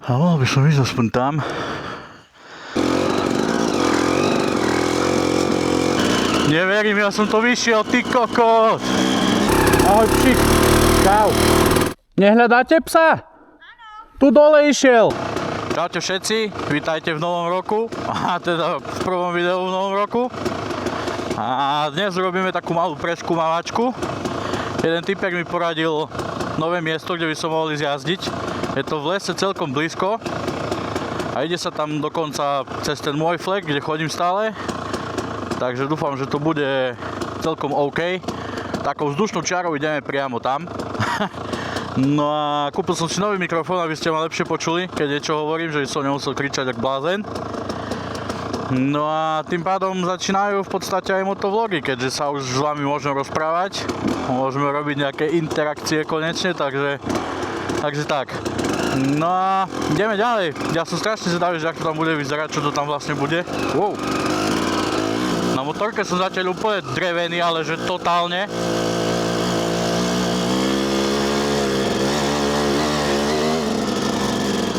A mohol by som ísť aspoň tam. Neverím, ja som to vyšiel, ty kokot! Ahoj psík, čau. Nehľadáte psa? Áno. Tu dole išiel. Čaute všetci, vítajte v novom roku. A teda v prvom videu v novom roku. A dnes robíme takú malú preskúmavačku. Jeden typek mi poradil nové miesto, kde by som mohol ísť jazdiť. Je to v lese celkom blízko. A ide sa tam dokonca cez ten môj flek, kde chodím stále. Takže dúfam, že to bude celkom OK. Takou vzdušnou čiarou ideme priamo tam. No a kúpil som si nový mikrofón, aby ste ma lepšie počuli, keď niečo hovorím, že som nemusel kričať jak blázen. No a tým pádom začínajú v podstate aj motovlogy, keďže sa už s vami môžem rozprávať. Môžeme robiť nejaké interakcie konečne, takže tak. No a ideme ďalej. Ja som strašne zvedavý, že ako to tam bude vyzerať, čo to tam vlastne bude. Wow. Na motorke som zatiaľ úplne drevený, ale že totálne.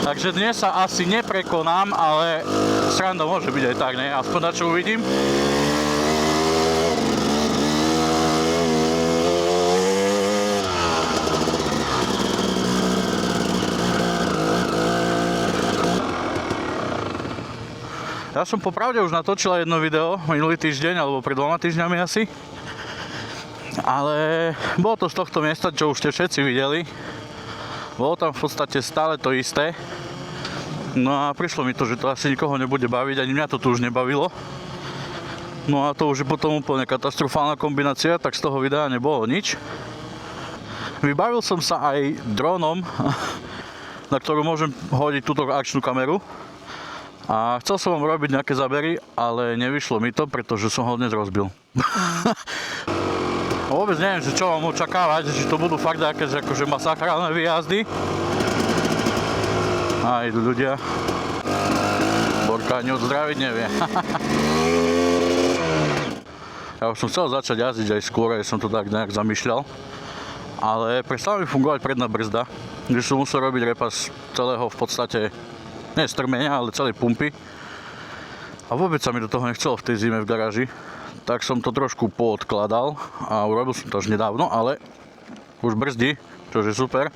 Takže dnes sa asi neprekonám, ale sranda môže byť aj tak, ne? Aspoň na čo uvidím. Ja som popravde už natočil jedno video minulý týždeň, alebo pred 2 týždňami asi. Ale bolo to z tohto miesta, čo už ste všetci videli. Bolo tam v podstate stále to isté. No a prišlo mi to, že to asi nikoho nebude baviť, ani mňa to tu už nebavilo. No a to už je potom úplne katastrofálna kombinácia, tak z toho videa nebolo nič. Vybavil som sa aj dronom, na ktorú môžem hodiť túto akčnú kameru. A chcel som vám robiť nejaké zábery, ale nevyšlo mi to, pretože som ho dnes rozbil. Vôbec neviem, že čo mám očakávať, že to budú fakt nejaké akože masakrálne výjazdy. A idú ľudia. Borka ani odzdraviť nevie. Ja už som chcel začať jazdiť aj skôr, aj som to tak nejak zamýšľal. Ale prestala mi fungovať predná brzda, že som musel robiť repas celého v podstate, nie strmenia, ale celej pumpy. A vôbec sa mi do toho nechcelo v tej zime v garáži. Tak som to trošku poodkladal a urobil som to až nedávno, ale už brzdí, čo je super.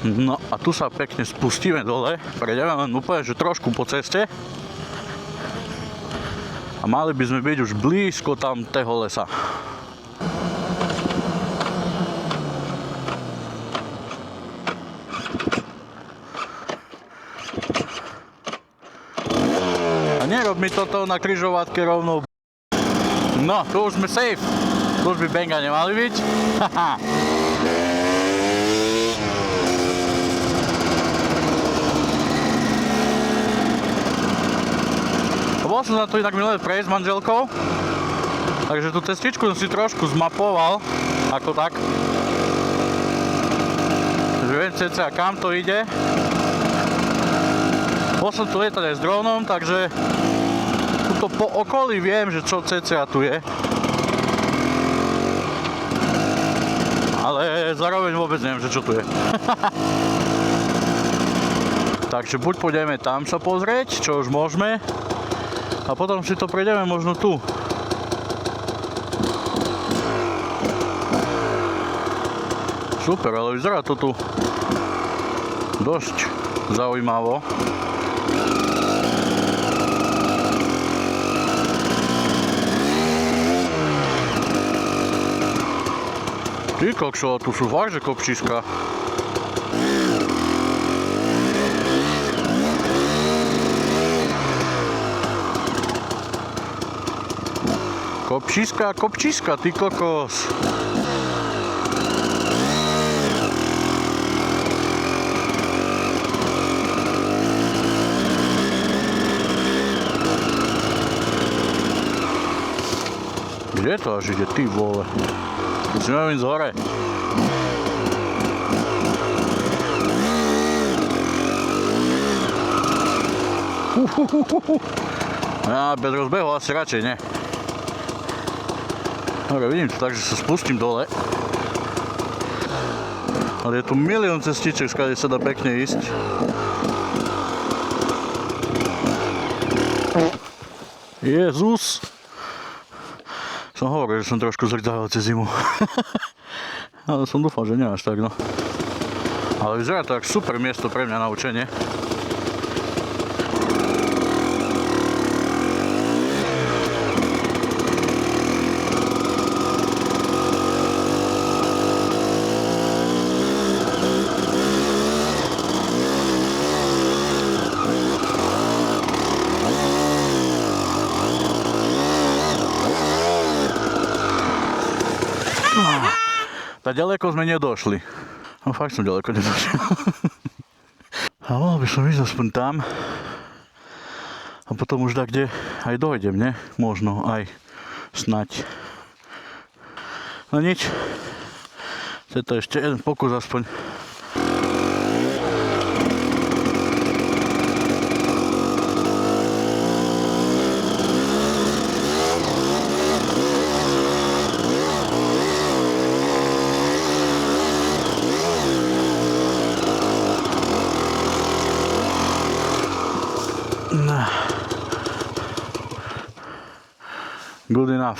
No a tu sa pekne spustíme dole, prejdeme len úplne, že trošku po ceste. A mali by sme byť už blízko tam toho lesa. A nerob mi toto na križovatke rovnou. No, tu už sme safe. Tu už by benga nemali byť. Bol som na to inak minulé prejsť s manželkou. Takže tú cestičku som si trošku zmapoval. Ako tak. Takže viem cca kam to ide. Bol som tu lietať aj s dronom, takže tuto po okolí viem, že čo cca tu je. Ale zároveň vôbec neviem, že čo tu je. Takže buď pôjdeme tam sa pozrieť, čo už môžeme. A potom si to prejdeme možno tu. Super, ale vyzerá to tu dosť zaujímavo. Ty kokšo, tu sú fakt, že kopčiska. Kopčiska, ty kokos. Kde to až ide, ty vole? Musíme ísť hore. Ja bez rozbehu asi radšej nie. Dobre, vidím to tak, že sa spustím dole. Ale je tu milión cestiček, skade sa dá pekne ísť. Jezus. Som hovoril, že som trošku zrdzavil cez zimu. Ale som dúfal, že nie až tak, no. Ale vyzerá to ako super miesto pre mňa na učenie. Tak ďaleko sme nedošli. No fakt som ďaleko nedošiel. A mohol by som ísť aspoň tam. A potom už kde aj dojdem, ne? Možno aj snať. No nič. Je to ešte jeden pokus aspoň. Good enough.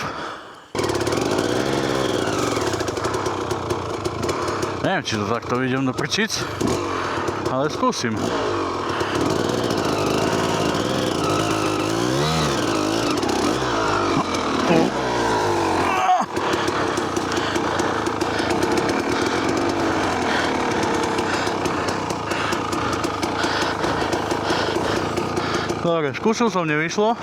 Neviem, či to takto idem do prčic, ale skúsim. Dobre, skúsil som, nevyšlo.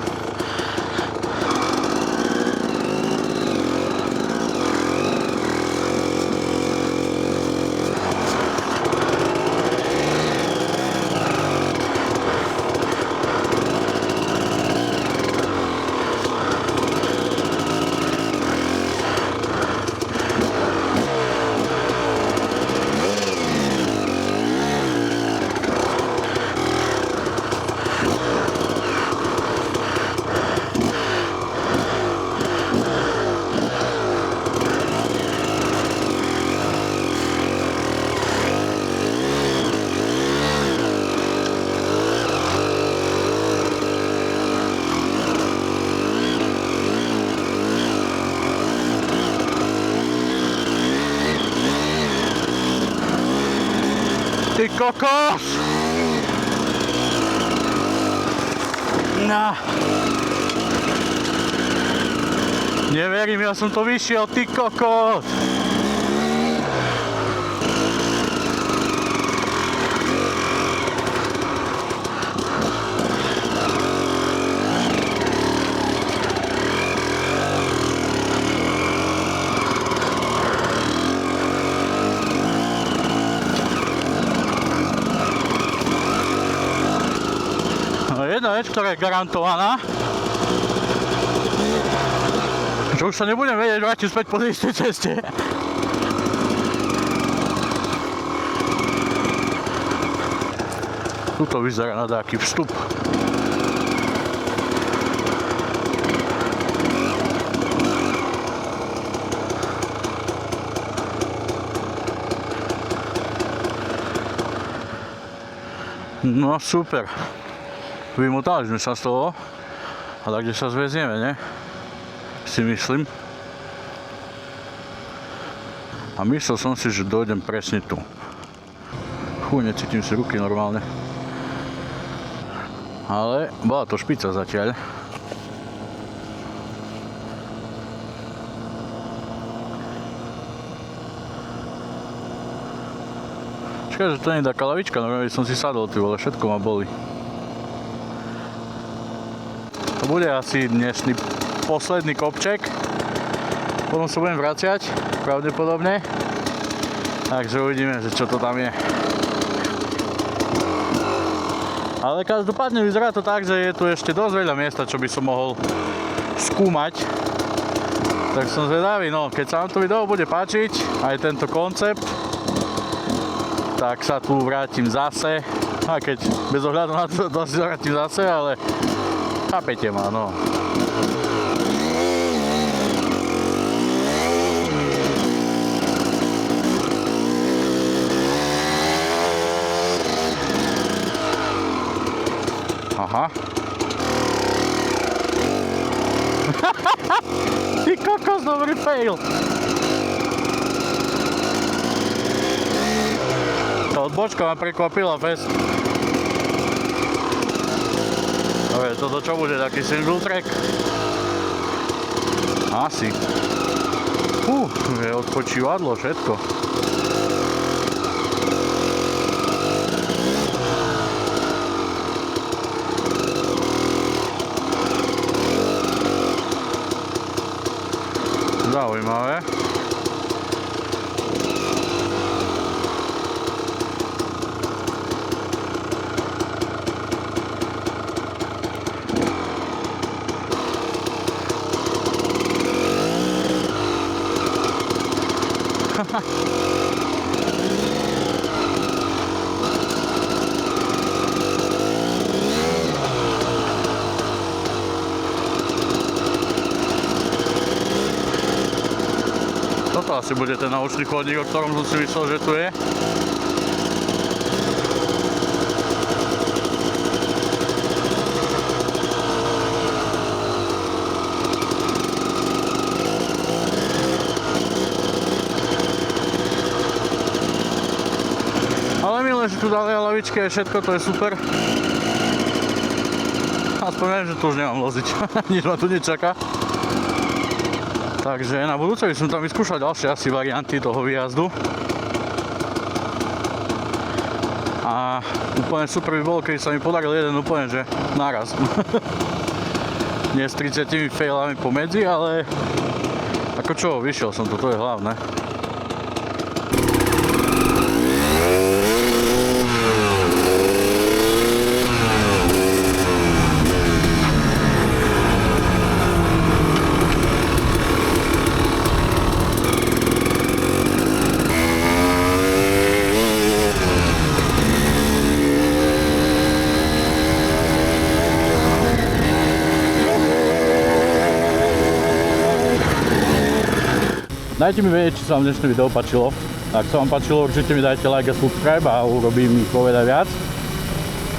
Ty kokos! No. Neverím, ja som to vyšiel, ty kokos! Jedna vec, ktorá je garantovaná, že už sa nebudem vedieť vrátiť späť po tej istej ceste. Tuto vyzerá na taký vstup. No super. Vymotali sme sa z toho, ale kde sa zväzieme, ne? Si myslím. A myslel som si, že dojdem presne tu. Fú, necítim si ruky normálne. Ale bola to špica zatiaľ. Čakaj, že to nie je taká lavička, normálne som si sadol, ty vole, všetko ma boli. Bude asi dnešný posledný kopček, potom sa budem vraciať, pravdepodobne, takže uvidíme, že čo to tam je. Ale každopádne vyzerá to tak, že je tu ešte dosť veľa miesta, čo by som mohol skúmať, tak som zvedavý, no keď sa vám to video bude páčiť, aj tento koncept, tak sa tu vrátim zase, a keď bez ohľadu na to vrátim zase, ale chápete ma, no. Aha. Ty kokos, dobrý fail. Tá odbočka ma prekvapila fest. Dobre, toto čo bude, taký single track? Asi. Je odpočívadlo, všetko. Zaujímavé. Toto asi bude ten naučný chodník, o ktorom som si myslel, že tu je. Ale milé, že tu dali lavičky a všetko, to je super. Aspoň viem, že tu už nemám loziť, nič ma tu nečaká. Takže na budúce by som tam vyskúšal ďalšie asi varianty toho výjazdu. A úplne super by bolo, keď sa mi podaril jeden úplne, že naraz. Nie s 30 failami pomedzi, ale ako čo, vyšiel som to je hlavné. Dajte mi vedieť, či sa vám dnešné video páčilo. Ak sa vám páčilo, určite mi dajte like a subscribe a urobím ich povedať viac.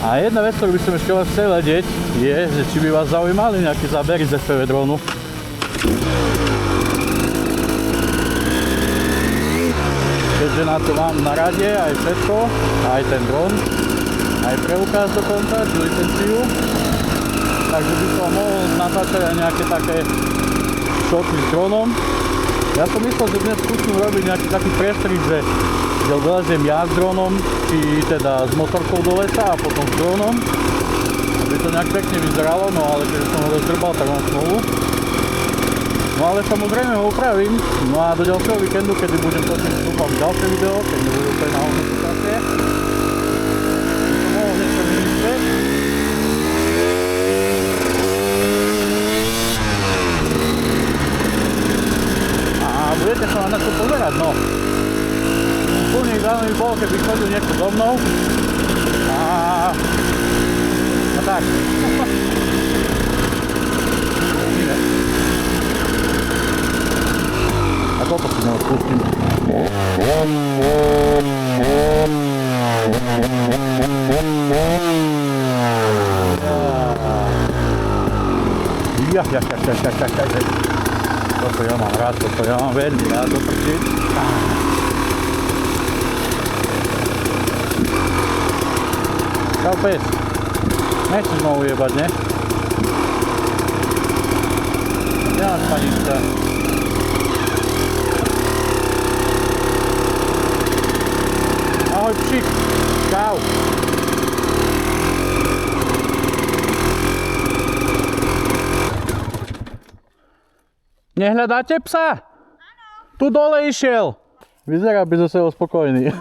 A jedna vec, ktorú by som ešte vás chcel vedieť, je, že či by vás zaujímali nejaké zábery z FPV drónu. Keďže na to mám na rade aj všetko, aj ten dron, aj preukaz dokonca, či licenciu. Takže by som mohol natáčať aj nejaké také shoty s dronom. Ja som myslel, že dnes skúsim urobiť nejaký taký prestrik, že vyleziem ja s dronom, či teda s motorkou do lesa a potom s dronom. Aby to nejak pekne vyzeralo, no ale keď som ho rozdrbal, tak mám smolu. No ale samozrejme ho upravím. No a do ďalšieho víkendu, kedy budem točiť dúfam ďalšie video, keď nebudú úplne na notifikácie. Mohol niečo vymyslieť. Budete sa na to pozerať, no. Úplne ideálne by bolo, keby chodil niekto so mnou. A tak. A toto si môžem spustím. Toto ja mám rád, toto ja mám veľmi rád doprčiť. Čau pes. Nechceš ma ujebať, ne? Kde máš panička? Ahoj pšik. Čau. Nehľadáte psa? Áno. Tu dole išiel. Vyzerá by zo sebou spokojný.